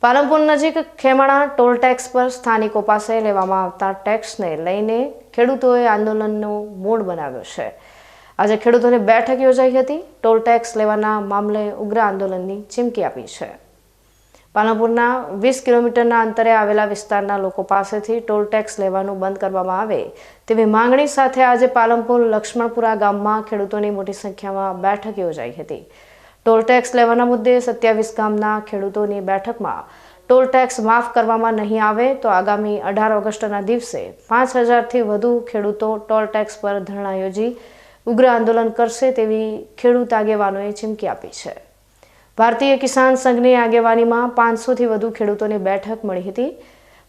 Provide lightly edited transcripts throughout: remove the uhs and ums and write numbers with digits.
પાલનપુર નજીક Khemana toll tax પર સ્થાનિકો પાસે લેવામાં આવતા ટેક્સને લઈને ખેડૂતોએ આંદોલનનો મૂડ બનાવ્યો છે। આજે ખેડૂતોની બેઠક યોજાઈ હતી। ટોલ ટેક્સ લેવાના મામલે ઉગ્ર આંદોલનની ચીમકી આપી છે। પાલનપુરના 20 કિલોમીટરના અંતરે આવેલા વિસ્તારના લોકો પાસેથી ટોલ ટેક્સ લેવાનું બંધ કરવામાં આવે તેવી માંગણી સાથે આજે પાલનપુર લક્ષ્મણપુરા ગામમાં ખેડૂતોની મોટી સંખ્યામાં બેઠક યોજાઈ હતી। टोल टेक्स लेवाना मुद्दे 27 गामना खेडूतोनी बैठकमां टोल टेक्स माफ करवामां नहीं आवे तो आगामी 18 ऑगस्टना दिवसे 5000 थी वधु खेडूतो टोल टेक्स पर धरना योजी उग्र आंदोलन करशे तेवी खेडूत आगेवानोए चीमकी आपी छे। भारतीय किसान संघनी आगेवानीमां 500 थी वधु खेडूतोनी बैठक मळी हती।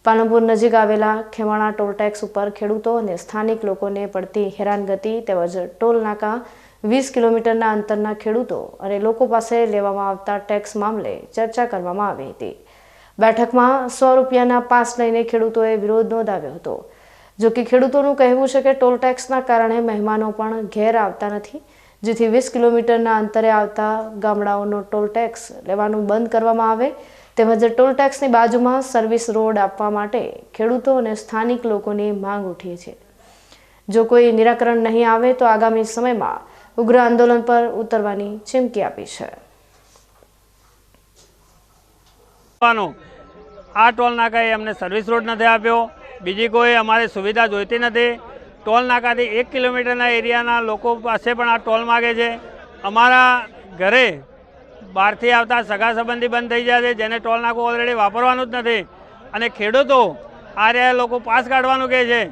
पालनपुर नजीक आवेला खेमाणा टोल टेक्स पर खेडूतो अने स्थानिक लोकोने पड़ती हेरानगति तेमज टोल नाका 20 किलोमीटरना अंतરના ખેડૂતો અને લોકો પાસે લેવામાં આવતા ટેક્સ મામલે ચર્ચા કરવામાં આવી હતી। બેઠકમાં 100 રૂપિયાના પાસ લઈને ખેડૂતોએ વિરોધ નોંધાવ્યો હતો। જો કે ખેડૂતોનું કહેવું છે કે ટોલ ટેક્સના કારણે મહેમાનો પણ ઘેર આવતા નથી, જેથી 20 કિલોમીટરના અંતરે આવતા ગામડાઓનો ટોલ ટેક્સ લેવાનું બંધ કરવામાં આવે તેમજ ટોલ ટેક્સની બાજુમાં સર્વિસ રોડ આપવા માટે ખેડૂતો અને સ્થાનિક લોકોની માંગ ઉઠી છે। જો કોઈ નિરાકરણ નહીં આવે તો આગામી સમયમાં उग्र आंदोलन पर उतरवानी चीमकी आपी छे। आ टोल नाकाए अमने सर्विस रोड नहीं आप्यो, बीजी कोई अमारे सुविधा जोईती नहीं। टोल नाकाथी 1 किलोमीटरना एरियाना लोको पासे पण आ टोल मांगे छे। अमारा घरे बहारथी आवता सगा संबंधी बंध थई जाय छे, जेने टोल नाको ऑलरेडी वापरवानुं ज नथी अने खेडूतो आ रह्या लोको पास काढवानुं कहे छे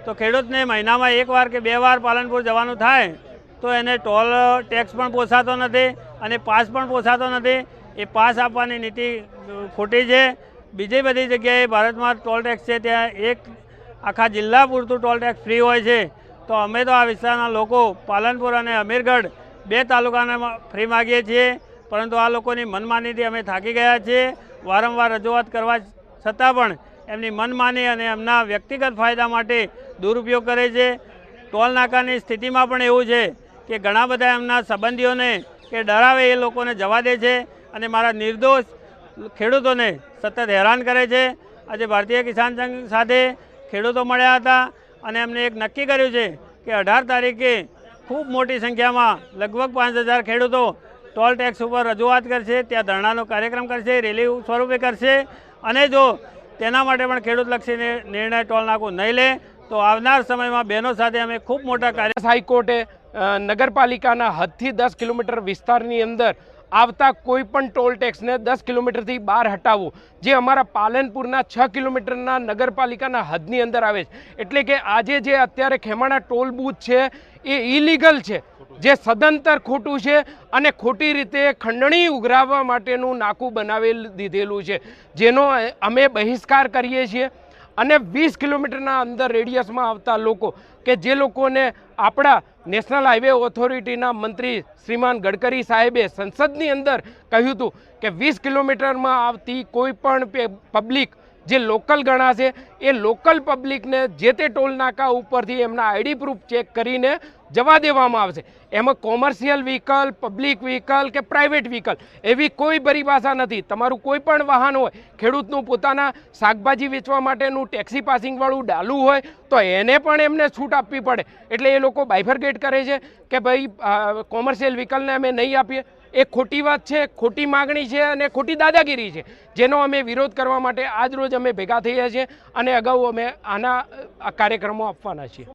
तो खेडूतने महीनामां 1 वार के 2 वार पालनपुर जवानुं थाय तो एने टोल टेक्स पण पोसातो नथी अने पास पण पोसातो नथी। ए पास आपवानी नीति खोटी छे। बीजी बधी जग्याए भारतमां टोल टेक्स छे त्यां एक आखा जिल्ला पूरतुं टोल टेक्स फ्री होय छे, तो अमे तो आ विस्ताરના લોકો पालनपुर अने अमीरगढ़ 2 तालुकाने फ्री मागीए छीए, परंतु आ लोकोनी मनमानीथी अमे थाकी गया छीए। वारंवार रजूआत करवा छतां पण एमनी मनमानी अने एमना व्यक्तिगत फायदा माटे दुरुपयोग करे छे। टोल नाकानी स्थितिमां पण एवुं छे कि घणा बधा एमना संबंधीओने के डरावे ए लोकोने जवा दे छे अने मारा निर्दोष खेडूतोने सतत हैरान करे छे। आज भारतीय किसान संघ साथे खेडूतो मळ्या हता अने एमणे एक नक्की कर्युं छे कि 18 तारीखे खूब मोटी संख्यामां लगभग 5000 खेडूतो टोल टेक्स पर रजूआत करशे, त्यां धरणानो कार्यक्रम करशे, रेली स्वरूपे करशे अने जो तेना माटे पण खेडूतलक्षी निर्णय टोल नाको नहीं ले तो आवनार समयमां बहनों साथे अमे खूब मोटा कार्य। हाईकोर्टे नगरपालिकाना हदथी 10 किलोमीटर विस्तारनी अंदर आवता कोईपण टोल टेक्स ने 10 किलोमीटर थी बहार हटावो, जे अमारा पालनपुरना 6 किलोमीटरना नगरपालिकाना हदनी अंदर आवे छे। एटले के आजे जे अत्यारे खेमाणा टोल बूथ छे ए इलीगल छे, जे सदंतर खोटું છે અને ખોટી રીતે ખંડણી ઉઘરાવવા માટેનું નાકું બનાવી દીધેલું છે, જેનો અમે બહિષ્કાર કરીએ છીએ। અને 20 કિલોમીટરના અંદર રેડિયસમાં આવતા લોકો કે જે લોકોને આપણા નેશનલ હાઈવે ઓથોરિટીના મંત્રી શ્રીમાન ગડકરી સાહેબે સંસદની અંદર કહ્યું હતું કે 20 કિલોમીટરમાં આવતી કોઈ પણ પબ્લિક જે લોકલ ગણાશે એ લોકલ પબ્લિકને જે તે ટોલ નાકા ઉપરથી એમના આઈડી પ્રૂફ ચેક કરીને જવા દેવામાં આવશે। એમાં કોમર્શિયલ વ્હીકલ, પબ્લિક વ્હીકલ કે પ્રાઇવેટ વ્હીકલ એવી કોઈ પરિભાષા નથી। તમારું કોઈ પણ વાહન હોય, ખેડૂતનું પોતાના શાકભાજી વેચવા માટેનું ટેક્સી પાસિંગવાળું ડાલું હોય તો એને પણ એમને છૂટ આપવી પડે। એટલે એ લોકો બાયફર્ગેટ કરે છે કે ભાઈ કોમર્શિયલ વ્હીકલને અમે નહીં આપીએ। એ ખોટી વાત છે, ખોટી માગણી છે અને ખોટી દાદાગીરી છે, જેનો અમે વિરોધ કરવા માટે આજ રોજ અમે ભેગા થયા છીએ અને અગાઉ અમે આના કાર્યક્રમો આપવાના છીએ।